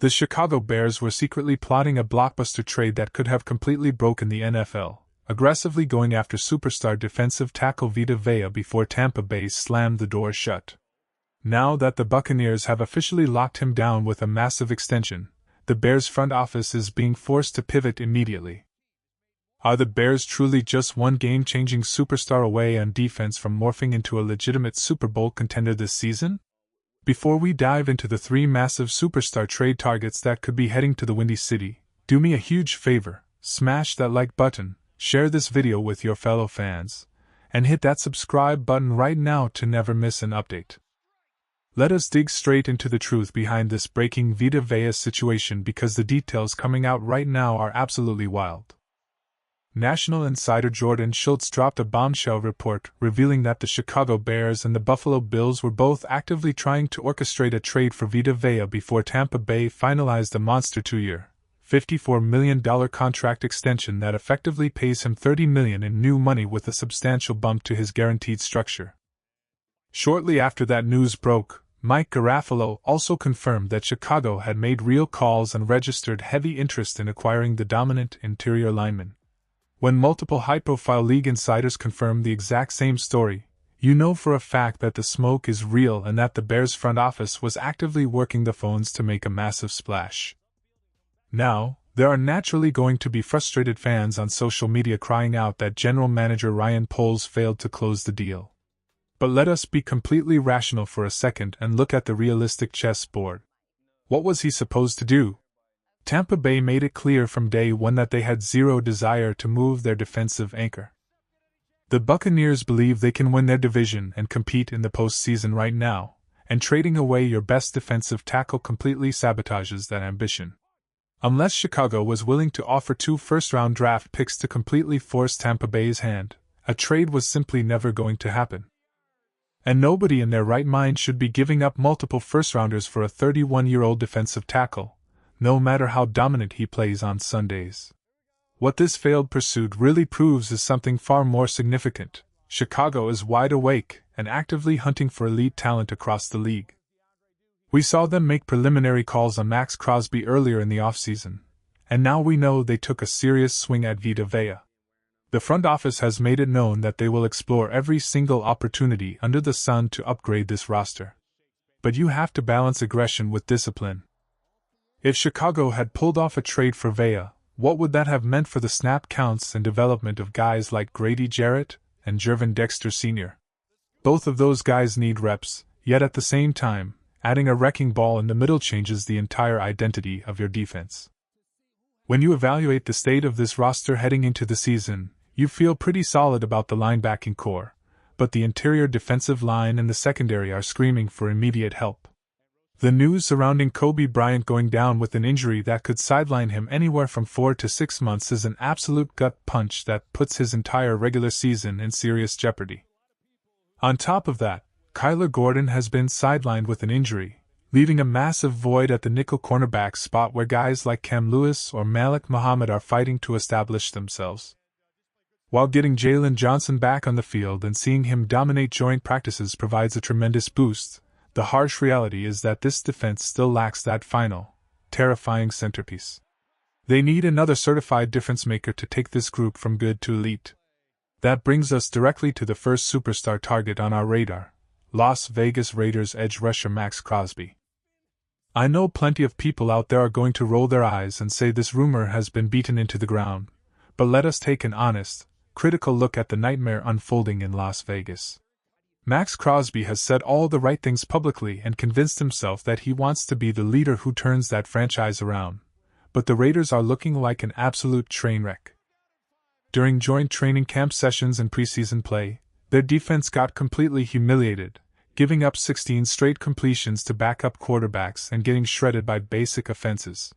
The Chicago Bears were secretly plotting a blockbuster trade that could have completely broken the NFL, aggressively going after superstar defensive tackle Vita Vea before Tampa Bay slammed the door shut. Now that the Buccaneers have officially locked him down with a massive extension, the Bears front office is being forced to pivot immediately. Are the Bears truly just one game-changing superstar away on defense from morphing into a legitimate Super Bowl contender this season? Before we dive into the three massive superstar trade targets that could be heading to the Windy City, do me a huge favor, smash that like button, share this video with your fellow fans, and hit that subscribe button right now to never miss an update. Let us dig straight into the truth behind this breaking Vita Vea situation because the details coming out right now are absolutely wild. National insider Jordan Schultz dropped a bombshell report revealing that the Chicago Bears and the Buffalo Bills were both actively trying to orchestrate a trade for Vita Vea before Tampa Bay finalized a monster 2-year, $54 million contract extension that effectively pays him $30 million in new money with a substantial bump to his guaranteed structure. Shortly after that news broke, Mike Garafolo also confirmed that Chicago had made real calls and registered heavy interest in acquiring the dominant interior lineman. When multiple high-profile league insiders confirm the exact same story, you know for a fact that the smoke is real and that the Bears front office was actively working the phones to make a massive splash. Now, there are naturally going to be frustrated fans on social media crying out that General Manager Ryan Poles failed to close the deal. But let us be completely rational for a second and look at the realistic chessboard. What was he supposed to do? Tampa Bay made it clear from day one that they had zero desire to move their defensive anchor. The Buccaneers believe they can win their division and compete in the postseason right now, and trading away your best defensive tackle completely sabotages that ambition. Unless Chicago was willing to offer 2 first-round draft picks to completely force Tampa Bay's hand, a trade was simply never going to happen. And nobody in their right mind should be giving up multiple first-rounders for a 31-year-old defensive tackle, no matter how dominant he plays on Sundays. What this failed pursuit really proves is something far more significant. Chicago is wide awake and actively hunting for elite talent across the league. We saw them make preliminary calls on Max Crosby earlier in the offseason, and now we know they took a serious swing at Vita Vea. The front office has made it known that they will explore every single opportunity under the sun to upgrade this roster. But you have to balance aggression with discipline. If Chicago had pulled off a trade for Vea, what would that have meant for the snap counts and development of guys like Grady Jarrett and Jervin Dexter Sr.? Both of those guys need reps, yet at the same time, adding a wrecking ball in the middle changes the entire identity of your defense. When you evaluate the state of this roster heading into the season, you feel pretty solid about the linebacking core, but the interior defensive line and the secondary are screaming for immediate help. The news surrounding Kobe Bryant going down with an injury that could sideline him anywhere from 4 to 6 months is an absolute gut punch that puts his entire regular season in serious jeopardy. On top of that, Kyler Gordon has been sidelined with an injury, leaving a massive void at the nickel cornerback spot where guys like Cam Lewis or Malik Muhammad are fighting to establish themselves. While getting Jalen Johnson back on the field and seeing him dominate joint practices provides a tremendous boost, the harsh reality is that this defense still lacks that final, terrifying centerpiece. They need another certified difference maker to take this group from good to elite. That brings us directly to the first superstar target on our radar, Las Vegas Raiders edge rusher Max Crosby. I know plenty of people out there are going to roll their eyes and say this rumor has been beaten into the ground, but let us take an honest, critical look at the nightmare unfolding in Las Vegas. Max Crosby has said all the right things publicly and convinced himself that he wants to be the leader who turns that franchise around, but the Raiders are looking like an absolute train wreck. During joint training camp sessions and preseason play, their defense got completely humiliated, giving up 16 straight completions to backup quarterbacks and getting shredded by basic offenses.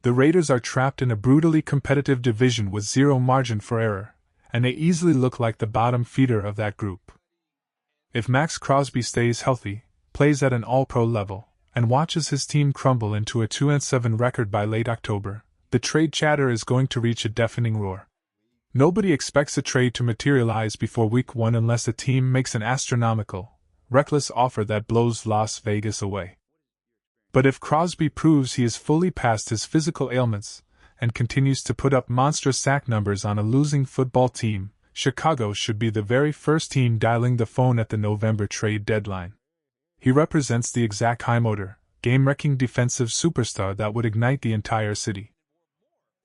The Raiders are trapped in a brutally competitive division with zero margin for error, and they easily look like the bottom feeder of that group. If Max Crosby stays healthy, plays at an all-pro level, and watches his team crumble into a 2-7 record by late October, the trade chatter is going to reach a deafening roar. Nobody expects a trade to materialize before Week 1 unless a team makes an astronomical, reckless offer that blows Las Vegas away. But if Crosby proves he is fully past his physical ailments and continues to put up monstrous sack numbers on a losing football team, Chicago should be the very first team dialing the phone at the November trade deadline. He represents the exact high-motor, game-wrecking defensive superstar that would ignite the entire city.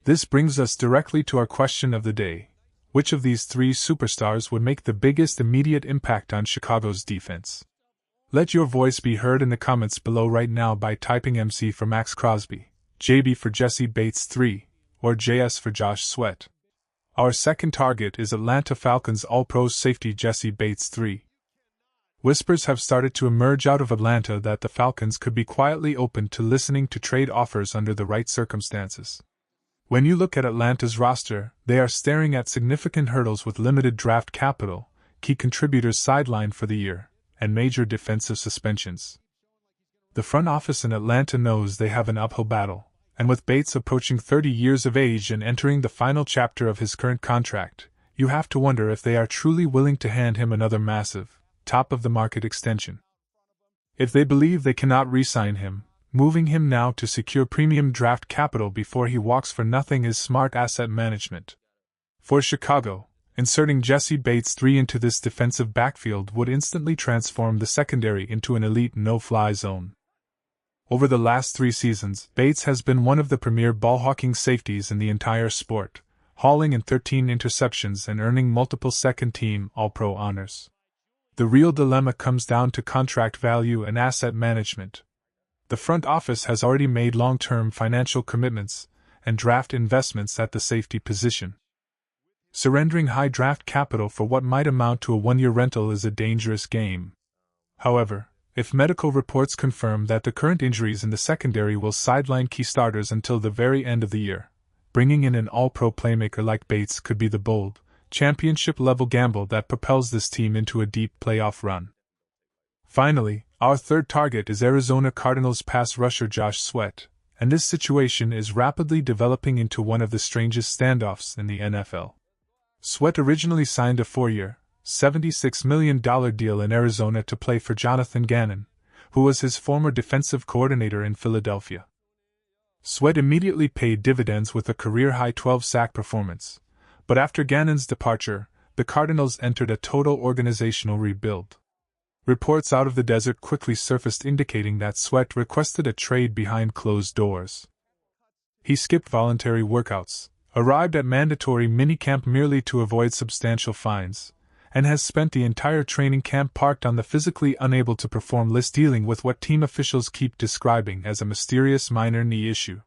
This brings us directly to our question of the day. Which of these three superstars would make the biggest immediate impact on Chicago's defense? Let your voice be heard in the comments below right now by typing MC for Max Crosby, JB for Jesse Bates 3, or JS for Josh Sweat. Our second target is Atlanta Falcons All-Pro safety Jesse Bates 3. Whispers have started to emerge out of Atlanta that the Falcons could be quietly open to listening to trade offers under the right circumstances. When you look at Atlanta's roster, they are staring at significant hurdles with limited draft capital, key contributors sidelined for the year, and major defensive suspensions. The front office in Atlanta knows they have an uphill battle, and with Bates approaching 30 years of age and entering the final chapter of his current contract, you have to wonder if they are truly willing to hand him another massive, top-of-the-market extension. If they believe they cannot re-sign him, moving him now to secure premium draft capital before he walks for nothing is smart asset management. For Chicago, inserting Jesse Bates 3 into this defensive backfield would instantly transform the secondary into an elite no-fly zone. Over the last 3 seasons, Bates has been one of the premier ball-hawking safeties in the entire sport, hauling in 13 interceptions and earning multiple second-team All-Pro honors. The real dilemma comes down to contract value and asset management. The front office has already made long-term financial commitments and draft investments at the safety position. Surrendering high draft capital for what might amount to a one-year rental is a dangerous game. However, if medical reports confirm that the current injuries in the secondary will sideline key starters until the very end of the year, bringing in an all-pro playmaker like Bates could be the bold, championship-level gamble that propels this team into a deep playoff run. Finally, our third target is Arizona Cardinals pass rusher Josh Sweat, and this situation is rapidly developing into one of the strangest standoffs in the NFL. Sweat originally signed a 4-year, $76 million deal in Arizona to play for Jonathan Gannon, who was his former defensive coordinator in Philadelphia. Sweat immediately paid dividends with a career-high 12-sack performance, but after Gannon's departure, the Cardinals entered a total organizational rebuild. Reports out of the desert quickly surfaced indicating that Sweat requested a trade behind closed doors. He skipped voluntary workouts, arrived at mandatory minicamp merely to avoid substantial fines, and has spent the entire training camp parked on the physically unable to perform list dealing with what team officials keep describing as a mysterious minor knee issue.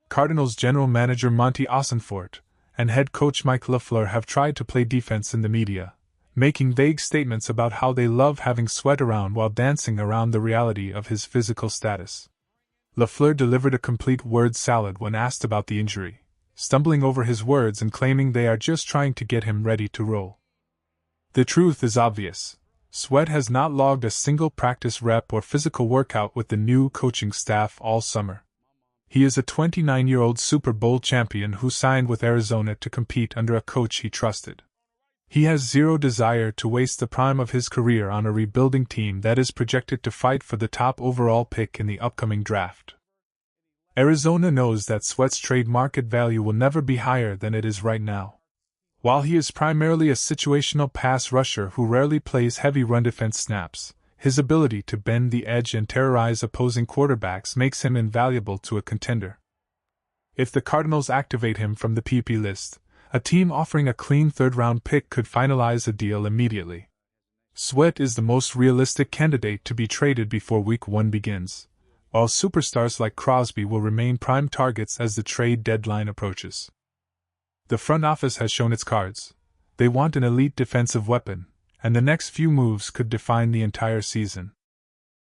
Cardinals general manager Monty Ossenfort and head coach Mike LaFleur have tried to play defense in the media, making vague statements about how they love having Sweat around while dancing around the reality of his physical status. LaFleur delivered a complete word salad when asked about the injury, stumbling over his words and claiming they are just trying to get him ready to roll. The truth is obvious. Sweat has not logged a single practice rep or physical workout with the new coaching staff all summer. He is a 29-year-old Super Bowl champion who signed with Arizona to compete under a coach he trusted. He has zero desire to waste the prime of his career on a rebuilding team that is projected to fight for the top overall pick in the upcoming draft. Arizona knows that Sweat's trade market value will never be higher than it is right now. While he is primarily a situational pass rusher who rarely plays heavy run defense snaps, his ability to bend the edge and terrorize opposing quarterbacks makes him invaluable to a contender. If the Cardinals activate him from the PP list, a team offering a clean third-round pick could finalize a deal immediately. Sweat is the most realistic candidate to be traded before Week 1 begins, while superstars like Crosby will remain prime targets as the trade deadline approaches. The front office has shown its cards. They want an elite defensive weapon, and the next few moves could define the entire season.